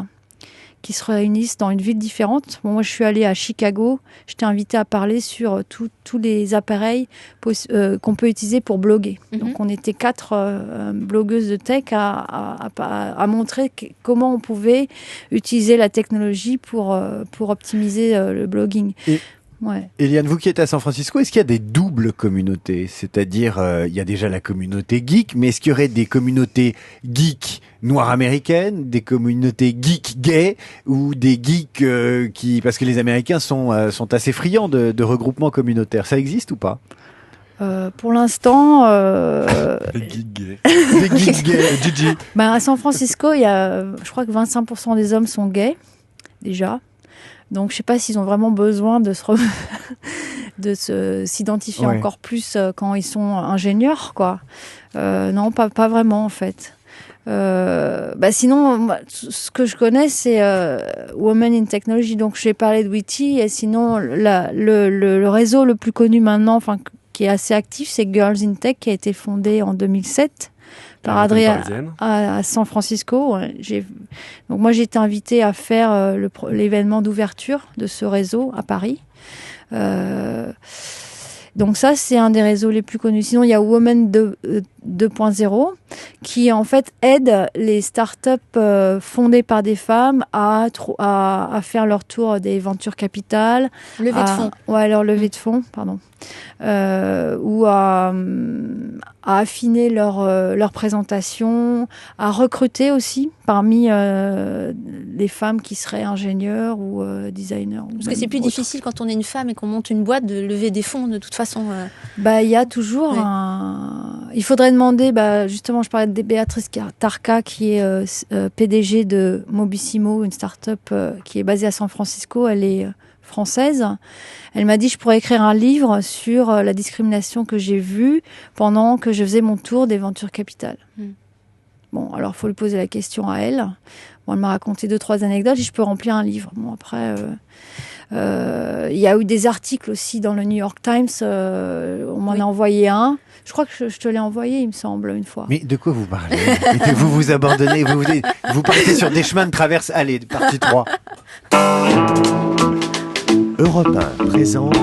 qui se réunissent dans une ville différente. Bon, moi, je suis allée à Chicago. J'étais invitée à parler sur tous les appareils qu'on peut utiliser pour bloguer. Mm-hmm. Donc, on était 4 blogueuses de tech à montrer comment on pouvait utiliser la technologie pour optimiser le blogging. Ouais. Eliane, vous qui êtes à San Francisco, est-ce qu'il y a des doubles communautés? C'est-à-dire, il y a déjà la communauté geek, mais est-ce qu'il y aurait des communautés geeks noires américaines, des communautés geeks gays, ou des geeks parce que les Américains sont assez friands de regroupements communautaires. Ça existe ou pas? Pour l'instant, Les geeks gays. Les geeks gays, Gigi. À San Francisco, il y a, je crois que 25% des hommes sont gays, déjà. Donc, je ne sais pas s'ils ont vraiment besoin de s'identifier encore plus quand ils sont ingénieurs, quoi. Non, pas vraiment, en fait. Sinon, ce que je connais, c'est Women in Technology. Donc, j'ai parlé de Witty. Et sinon, le réseau le plus connu maintenant, qui est assez actif, c'est Girls in Tech, qui a été fondé en 2007. Par Adrien à San Francisco. Ouais. Donc moi, j'ai été invitée à faire l'événement d'ouverture de ce réseau à Paris. Donc ça, c'est un des réseaux les plus connus. Sinon, il y a Women 2.0 qui, en fait, aide les startups fondées par des femmes à faire leur tour des ventures capitales. Levée de fonds. Ouais, leur levée de fonds, pardon. Ou à affiner leur présentation, à recruter aussi parmi les femmes qui seraient ingénieures ou designers. Parce que c'est plus difficile quand on est une femme et qu'on monte une boîte de lever des fonds de toute façon. Il y a toujours Il faudrait demander, justement, je parlais de Béatrice Tarka, qui est PDG de Mobissimo, une start-up qui est basée à San Francisco. Elle est française. Elle m'a dit je pourrais écrire un livre sur la discrimination que j'ai vue pendant que je faisais mon tour des Ventures Capital. Bon, alors il faut lui poser la question à elle. Bon, elle m'a raconté 2-3 anecdotes et je peux remplir un livre. Bon, après, il y a eu des articles aussi dans le New York Times. On m'en a envoyé un. Je crois que je te l'ai envoyé, il me semble, une fois. Mais de quoi vous parlez? Vous vous abandonnez, vous partez sur des chemins de traverse. Allez, partie 3. Europe 1 présente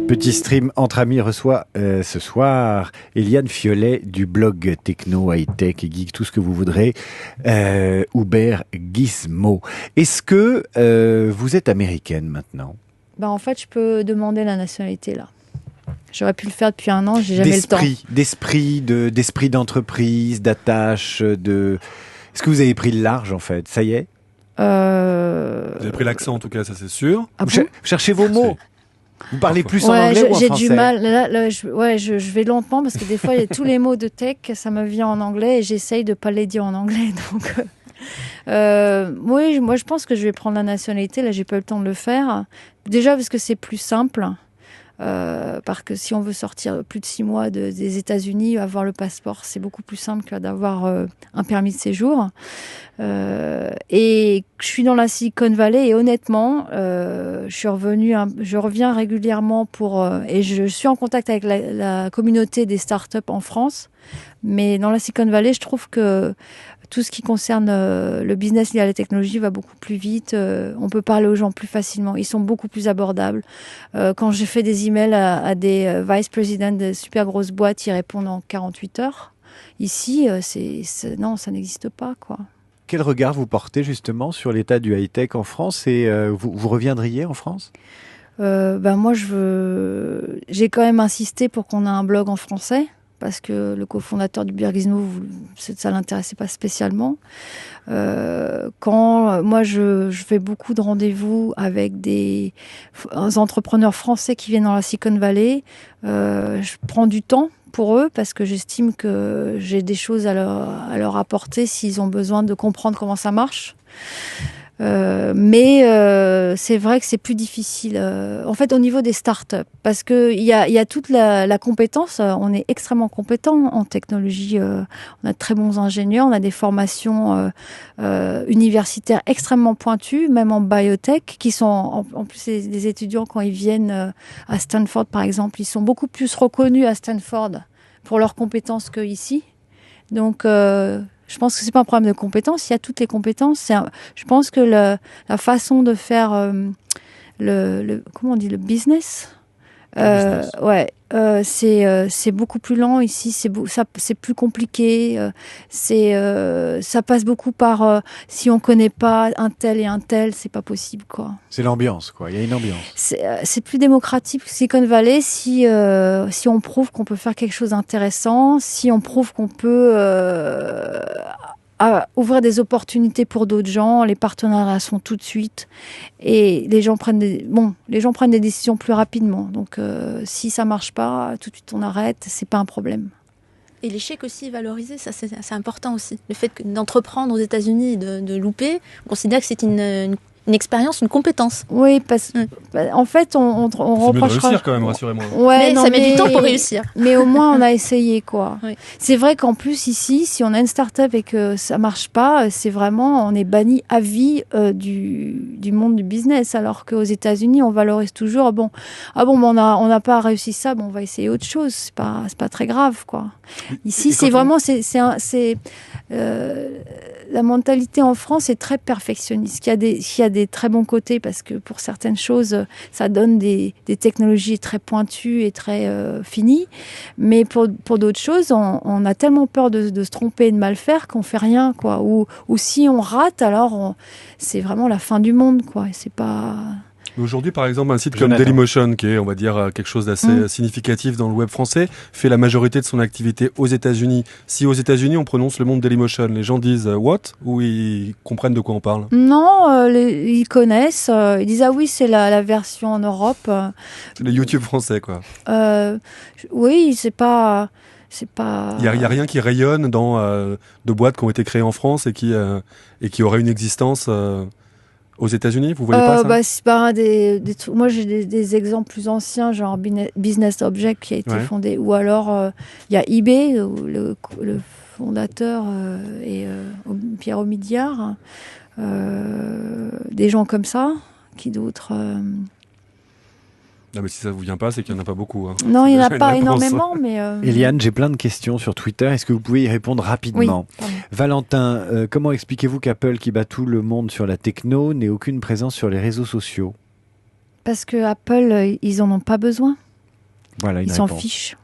Petit stream entre amis reçoit ce soir Eliane Fiolet du blog Techno, High-Tech et Geek, tout ce que vous voudrez, Uber Gizmo. Est-ce que vous êtes américaine maintenant? En fait, je peux demander la nationalité là. J'aurais pu le faire depuis 1 an, j'ai jamais le temps. D'esprit d'entreprise, d'attache, de... Est-ce que vous avez pris le large en fait? Ça y est? Vous avez pris l'accent en tout cas, ça c'est sûr. Ah Vous bon cherchez vos mots. Vous parlez plus en ouais, anglais ou en français? J'ai du mal. Là, je vais lentement parce que des fois, il y a tous les mots de tech, ça me vient en anglais et j'essaye de pas les dire en anglais. Donc, oui, moi, je pense que je vais prendre la nationalité. Là, j'ai pas eu le temps de le faire. Déjà parce que c'est plus simple. Parce que si on veut sortir plus de 6 mois des États-Unis, avoir le passeport, c'est beaucoup plus simple que d'avoir un permis de séjour. Et je suis dans la Silicon Valley et honnêtement, je reviens régulièrement et je suis en contact avec la communauté des startups en France. Mais dans la Silicon Valley, je trouve que tout ce qui concerne le business lié à la technologie va beaucoup plus vite. On peut parler aux gens plus facilement. Ils sont beaucoup plus abordables. Quand j'ai fait des emails à des vice-présidents de super grosses boîtes, ils répondent en 48 heures. Ici, non, ça n'existe pas, quoi. Quel regard vous portez justement sur l'état du high-tech en France et vous reviendriez en France? Moi, j'ai quand même insisté pour qu'on ait un blog en français. Parce que le cofondateur du Uber Gizmo, ça l'intéressait pas spécialement. Quand moi je fais beaucoup de rendez-vous avec des entrepreneurs français qui viennent dans la Silicon Valley, je prends du temps pour eux parce que j'estime que j'ai des choses à leur apporter s'ils ont besoin de comprendre comment ça marche. Mais c'est vrai que c'est plus difficile en fait au niveau des startups parce que il y a toute la compétence, on est extrêmement compétent en technologie, on a de très bons ingénieurs, on a des formations universitaires extrêmement pointues, même en biotech qui sont en plus des étudiants quand ils viennent à Stanford par exemple, ils sont beaucoup plus reconnus à Stanford pour leurs compétences que ici. Donc je pense que c'est pas un problème de compétences. Il y a toutes les compétences. Je pense que la façon de faire comment on dit, le business. C'est beaucoup plus lent ici. C'est plus compliqué. Ça passe beaucoup par si on connaît pas un tel et un tel, c'est pas possible, quoi. C'est l'ambiance, quoi. Il y a une ambiance. C'est plus démocratique que Silicon Valley si on prouve qu'on peut faire quelque chose d'intéressant, si on prouve qu'on peut ouvrir des opportunités pour d'autres gens, les partenariats sont tout de suite et les gens prennent des décisions plus rapidement. Donc si ça marche pas, tout de suite on arrête, c'est pas un problème. Et l'échec aussi valorisé, ça c'est important aussi. Le fait d'entreprendre aux États-Unis et de louper, on considère que c'est une expérience, une compétence. Oui, parce en fait, on reprochera... C'est mieux de réussir quand même, rassurez-moi. Ouais, ça met du temps pour réussir. Mais au moins, on a essayé, quoi. Oui. C'est vrai qu'en plus, ici, si on a une start-up et que ça marche pas, c'est vraiment, on est banni à vie du monde du business, alors qu'aux États-Unis, on valorise toujours, on n'a pas réussi ça, on va essayer autre chose. C'est pas très grave, quoi. Ici, c'est vraiment, la mentalité en France est très perfectionniste. Il y a des très bons côtés parce que pour certaines choses, ça donne des technologies très pointues et très finies. Mais pour d'autres choses, on a tellement peur de se tromper et de mal faire qu'on fait rien, quoi. Ou si on rate, alors c'est vraiment la fin du monde, quoi. Et c'est pas... Aujourd'hui, par exemple, un site Jonathan. comme Dailymotion, qui est, on va dire, quelque chose d'assez significatif dans le web français, fait la majorité de son activité aux États-Unis. Si aux États-Unis, on prononce le nom de Dailymotion, les gens disent what, ou ils comprennent de quoi on parle? Non, ils connaissent. Ils disent ah oui, c'est la version en Europe. C'est le YouTube français, quoi. Oui, c'est pas. Il y a rien qui rayonne dans de boîtes qui ont été créées en France et qui auraient une existence aux États-Unis. Vous voyez pas ça? C'est pas des trucs. Moi, j'ai des exemples plus anciens, genre Business Object qui a été fondé, ou alors il y a eBay, où le fondateur est Pierre Omidyar. Des gens comme ça, qui d'autres. Non, mais si ça vous vient pas, c'est qu'il n'y en a pas beaucoup. Hein. Non, C'est il n'y en a déjà pas une réponse. énormément, mais. Eliane, j'ai plein de questions sur Twitter. Est-ce que vous pouvez y répondre rapidement? Oui, pardon. Valentin, comment expliquez-vous qu'Apple, qui bat tout le monde sur la techno, n'ait aucune présence sur les réseaux sociaux? Parce que Apple, ils en ont pas besoin. Voilà une Ils s'en réponse. fichent.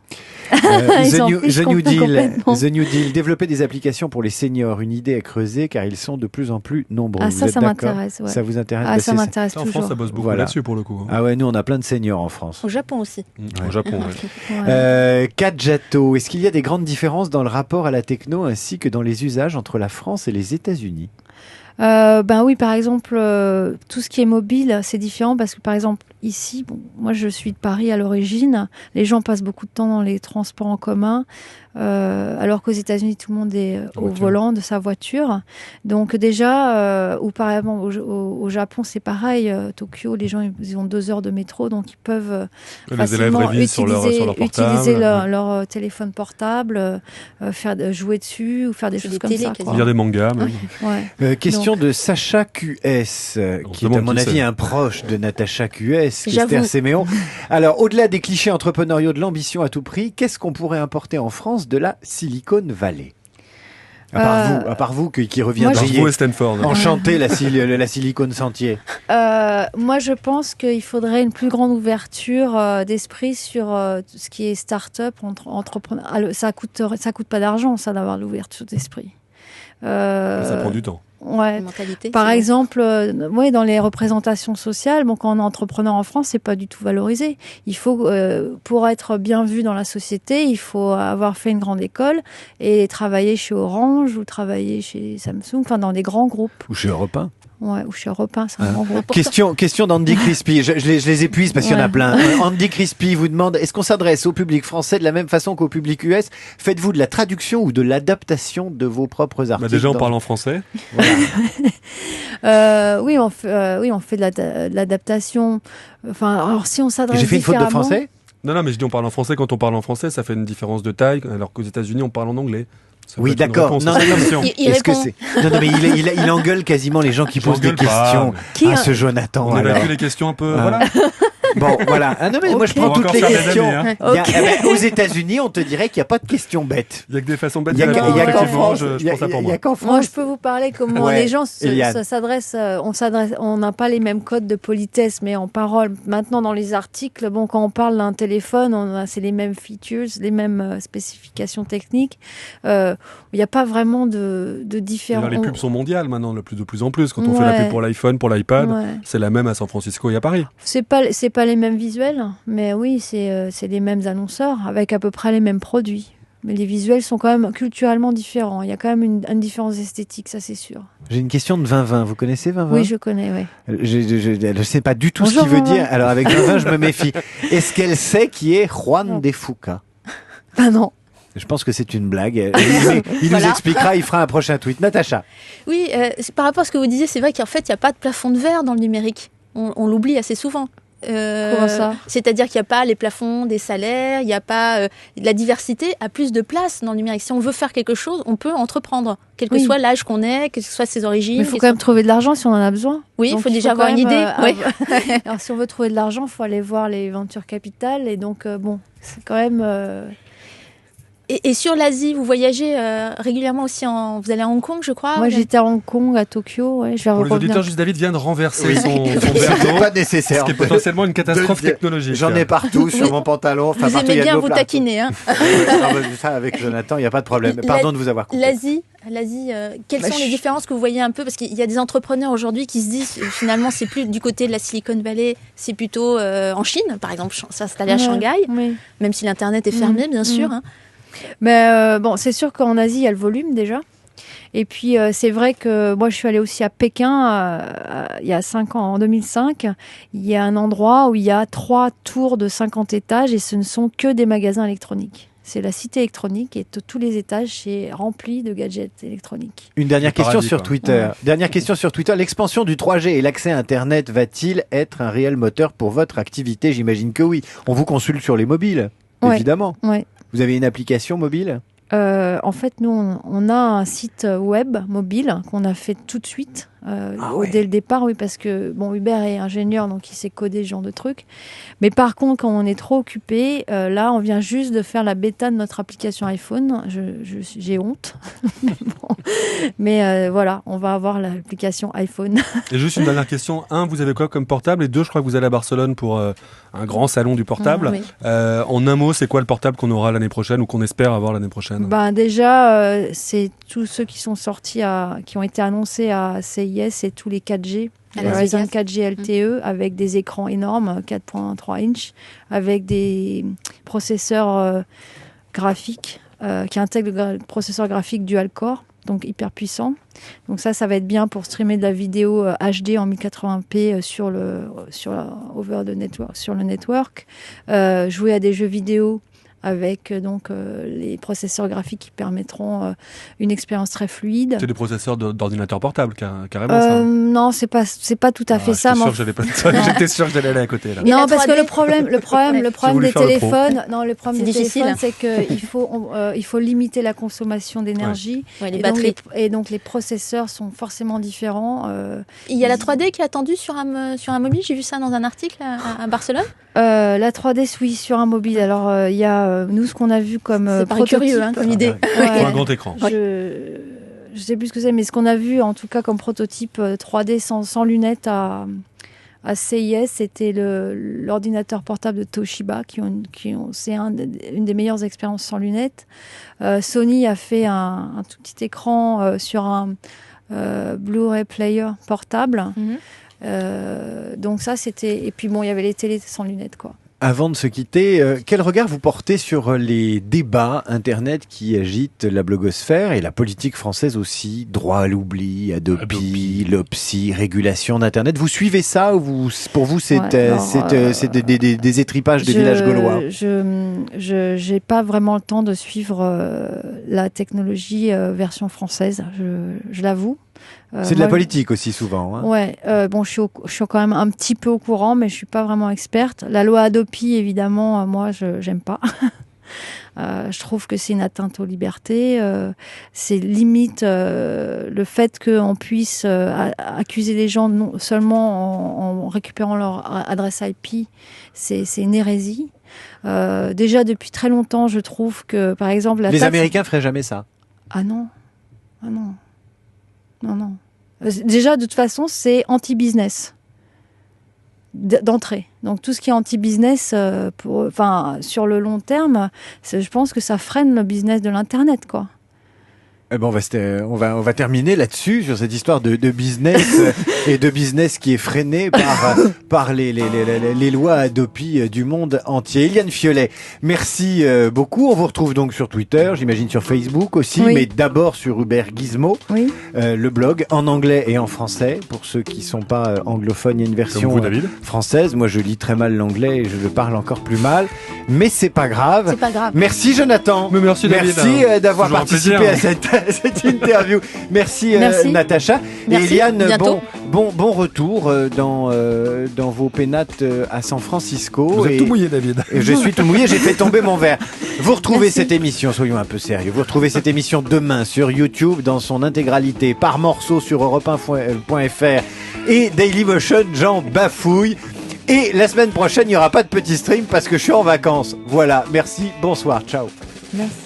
The s'en New fichent Deal, complètement. The New Deal, développer des applications pour les seniors, une idée à creuser car ils sont de plus en plus nombreux. Ah, Vous ça, êtes ça d'accord? m'intéresse. Ouais. Ça vous intéresse? Ah, Bah, ça c'est- m'intéresse En toujours. France, ça bosse beaucoup Voilà. là-dessus pour le coup. Hein. Ah ouais, nous on a plein de seniors en France. Au Japon aussi. Au Japon, ouais. Ouais. Kadjato, est-ce qu'il y a des grandes différences dans le rapport à la techno ainsi que dans les usages entre la France et les États-Unis? Ben oui, par exemple, tout ce qui est mobile, c'est différent parce que, par exemple, ici, bon, moi je suis de Paris à l'origine, les gens passent beaucoup de temps dans les transports en commun, alors qu'aux États-Unis, tout le monde est au voiture. volant de sa voiture. Donc déjà, ou par exemple au Japon, c'est pareil, Tokyo, les gens ils ont 2 heures de métro, donc ils peuvent Les élèves facilement révisent sur leur portable. utiliser leur téléphone portable, jouer dessus ou faire des C'est choses des comme télés, ça. quasiment. quoi. Lire des mangas, même. Ouais. Question de Sacha QS, On se qui est à demande mon qui avis c'est. un proche de Natacha QS, J'avoue. Esther Séméon. Alors, au-delà des clichés entrepreneuriaux de l'ambition à tout prix, qu'est-ce qu'on pourrait importer en France de la Silicon Valley? À part vous qui moi, reviendriez Bravo et Stanford. enchanter la Silicon Sentier. Moi, je pense qu'il faudrait une plus grande ouverture d'esprit sur ce qui est start-up, entrepreneur. Ça coûte pas d'argent, ça, d'avoir l'ouverture d'esprit. Ça prend du temps. Ouais. Mentalité. Par c'est bon. exemple, dans les représentations sociales, bon, quand on est entrepreneur en France, c'est pas du tout valorisé. Il faut, pour être bien vu dans la société, il faut avoir fait une grande école et travailler chez Orange ou travailler chez Samsung, enfin dans des grands groupes. Ou chez Europe 1. Ouais, ou chez Europe 1, c'est un grand groupe. Question d'Andy Crispy. Je les épuise parce qu'il y en a Ouais. plein. Andy Crispy vous demande, est-ce qu'on s'adresse au public français de la même façon qu'au public US? Faites-vous de la traduction ou de l'adaptation de vos propres Bah, articles? déjà, on parle en français. Oui, on fait de l'adaptation. Enfin, alors si on s'adresse J'ai fait une faute de différemment- français? Non, mais je dis on parle en français. Quand on parle en français, ça fait une différence de taille, alors qu'aux États-Unis, on parle en anglais. Ça peut Oui, être une d'accord. réponse Non, à cette non, question. Il Est-ce que répond. c'est... Non, mais il engueule quasiment les gens qui posent des J'engueule pas. questions. Qui, Ah, ce Jonathan. On alors. évacue les questions un peu. Ah. Voilà. Bon, voilà. Ah non, mais moi je Ok. prends On va toutes encore les faire des questions. amis, hein. Il y a- eh ben, aux États-Unis, on te dirait qu'il n'y a pas de questions bêtes. Il y a que des façons bêtes Il y a de qu'en répondre. qu'en Effectivement, France. je prends ça pour Il y moi. a qu'en Moi, France. je peux vous parler comment Ouais, les gens Eliane. s'adressent. On n'a pas les mêmes codes de politesse, mais en parole. Maintenant, dans les articles, bon, quand on parle d'un téléphone, c'est les mêmes features, les mêmes spécifications techniques. Il n'y a pas vraiment de différence. D'ailleurs, les pubs sont mondiales maintenant, de plus en plus. Quand on fait la Ouais. pub pour l'iPhone, pour l'iPad, Ouais. c'est la même à San Francisco et à Paris. C'est pas les mêmes visuels, mais oui, c'est les mêmes annonceurs avec à peu près les mêmes produits. Mais les visuels sont quand même culturellement différents. Il y a quand même une différence esthétique, ça c'est sûr. J'ai une question de 2020. Vous connaissez 2020? Oui, je connais, oui. Je ne sais pas du tout ce Bonjour, qu'il veut 2020. dire. Alors avec 2020, je me méfie. Est-ce qu'elle sait qui est Juan de Fuca? Ben non. Je pense que c'est une blague. Il nous Voilà. expliquera, il fera un prochain tweet. Natacha. Oui, par rapport à ce que vous disiez, c'est vrai qu'en fait, il n'y a pas de plafond de verre dans le numérique. On l'oublie assez souvent. Comment ça? C'est-à-dire qu'il n'y a pas les plafonds des salaires, il n'y a pas la diversité a plus de place dans le numérique. Si on veut faire quelque chose, on peut entreprendre, quel que Oui. soit l'âge qu'on ait, quel que soit ses origines. Mais il faut quel quand même soit- trouver de l'argent si on en a besoin. Oui, il Donc, faut déjà avoir quand une même, idée. Oui. Alors, si on veut trouver de l'argent, il faut aller voir les ventures capital. Et donc, bon, c'est quand même. Et sur l'Asie, vous voyagez régulièrement aussi, vous allez à Hong Kong, je crois. Moi, j'étais à Hong Kong, à Tokyo. Ouais, je vais Pour les revenir. auditeurs, juste David vient de renverser Oui. son C'est verre d'eau, pas nécessaire. ce qui est potentiellement une catastrophe technologique. J'en ai partout sur mon pantalon. Enfin, Vous partout, il y aimez a de bien l'eau vous partout. taquiner. Hein. Ça, avec Jonathan, il n'y a pas de problème. Pardon de vous avoir coupé. L'Asie, quelles sont les différences que vous voyez un peu? Parce qu'il y a des entrepreneurs aujourd'hui qui se disent finalement c'est plus du côté de la Silicon Valley, c'est plutôt en Chine, par exemple, s'installer à Shanghai, Oui. même si l'internet est fermé, bien sûr. Hein. Mais bon, c'est sûr qu'en Asie, il y a le volume déjà. Et puis, c'est vrai que moi, je suis allée aussi à Pékin il y a 5 ans, en 2005. Il y a un endroit où il y a 3 tours de 50 étages et ce ne sont que des magasins électroniques. C'est la cité électronique et tous les étages, c'est rempli de gadgets électroniques. Une dernière question paradis, sur quoi. Twitter. Dernière question sur Twitter. L'expansion du 3G et l'accès à Internet va-t-il être un réel moteur pour votre activité? J'imagine que oui. On vous consulte sur les mobiles, Ouais. évidemment. Ouais. Vous avez une application mobile? En fait, nous, on a un site web mobile qu'on a fait tout de suite, dès le départ, oui, parce que bon, Hubert est ingénieur, donc il sait coder ce genre de trucs. Mais par contre, quand on est trop occupé, là, on vient juste de faire la bêta de notre application iPhone. J'ai honte. Bon. Mais voilà, on va avoir l'application iPhone. Et juste une dernière question. 1, vous avez quoi comme portable? Et 2, je crois que vous allez à Barcelone pour un grand salon du portable. Oui. En un mot, c'est quoi le portable qu'on aura l'année prochaine ou qu'on espère avoir l'année prochaine? Ben déjà, c'est tous ceux qui sont sortis, qui ont été annoncés à CIS, et tous les 4G. À Le Las Ryzen Vegas. 4G LTE avec des écrans énormes, 4.3 inch, avec des processeurs graphiques qui intègrent le processeur graphique dual-core, donc hyper puissant. Donc ça va être bien pour streamer de la vidéo HD en 1080p sur le network, jouer à des jeux vidéo avec les processeurs graphiques qui permettront une expérience très fluide. C'est des processeurs d'ordinateur portable, carrément ça. Non, c'est pas tout à fait ça. J'étais sûr que j'allais aller à côté là. Et Non, la parce 3D? que le problème voulu des faire le pro. téléphones, non, le problème C'est des difficile. téléphones, c'est que il faut limiter la consommation d'énergie. Ouais, les Et donc, batteries. et donc les processeurs sont forcément différents. Il y a la 3D qui est attendue sur un mobile. J'ai vu ça dans un article à Barcelone. La 3D, oui, sur un mobile. Alors, il y a nous ce qu'on a vu comme C'est pareil prototype. curieux comme idée. Ouais. Pour un grand écran. Je sais plus ce que c'est, mais ce qu'on a vu en tout cas comme prototype 3D sans lunettes à CIS, c'était l'ordinateur portable de Toshiba c'est une des meilleures expériences sans lunettes. Sony a fait un tout petit écran sur un Blu-ray player portable. Donc ça c'était, et puis bon, il y avait les télés sans lunettes, quoi. Avant de se quitter, quel regard vous portez sur les débats Internet qui agitent la blogosphère et la politique française aussi? Droit à l'oubli, Adopi, l'OPSI, régulation d'Internet. Vous suivez ça ou pour vous c'est des étripages des villages gaulois? Je n'ai pas vraiment le temps de suivre la technologie version française, je l'avoue. C'est de la politique aussi souvent. Hein. Ouais, bon, je suis quand même un petit peu au courant, mais je suis pas vraiment experte. La loi Adopi, évidemment, moi, j'aime pas. Je trouve que c'est une atteinte aux libertés. C'est limite le fait qu'on puisse accuser les gens non seulement en récupérant leur adresse IP, c'est une hérésie. Déjà depuis très longtemps, je trouve que, par exemple, les Américains feraient jamais ça. Ah non, non. Déjà, de toute façon, c'est anti-business d'entrée. Donc tout ce qui est anti-business, sur le long terme, je pense que ça freine le business de l'internet, quoi. Eh ben on va terminer là-dessus sur cette histoire de business et de business qui est freiné par les lois Adopi du monde entier. Eliane Fiolet, merci beaucoup. On vous retrouve donc sur Twitter, j'imagine sur Facebook aussi, oui. Mais d'abord sur Hubert Gizmo, oui. Le blog en anglais et en français. Pour ceux qui sont pas anglophones, il y a une version Comme vous, David. Française. Moi, je lis très mal l'anglais et je le parle encore plus mal, mais c'est pas grave. C'est pas grave. Merci Jonathan. Mais merci David. Merci d'avoir Toujours un participé plaisir. à cette interview. Merci, Merci. Natacha. Merci. Et Eliane, Bientôt. bon retour dans vos pénates à San Francisco. Vous êtes tout mouillé, David. Et je suis tout mouillé, j'ai fait tomber mon verre. Vous retrouvez Merci. cette émission, soyons un peu sérieux, vous retrouvez cette émission demain sur YouTube dans son intégralité, par morceaux sur europe1.fr et Dailymotion, Jean bafouille. Et la semaine prochaine, il n'y aura pas de petit stream parce que je suis en vacances. Voilà, merci, bonsoir, ciao. Merci.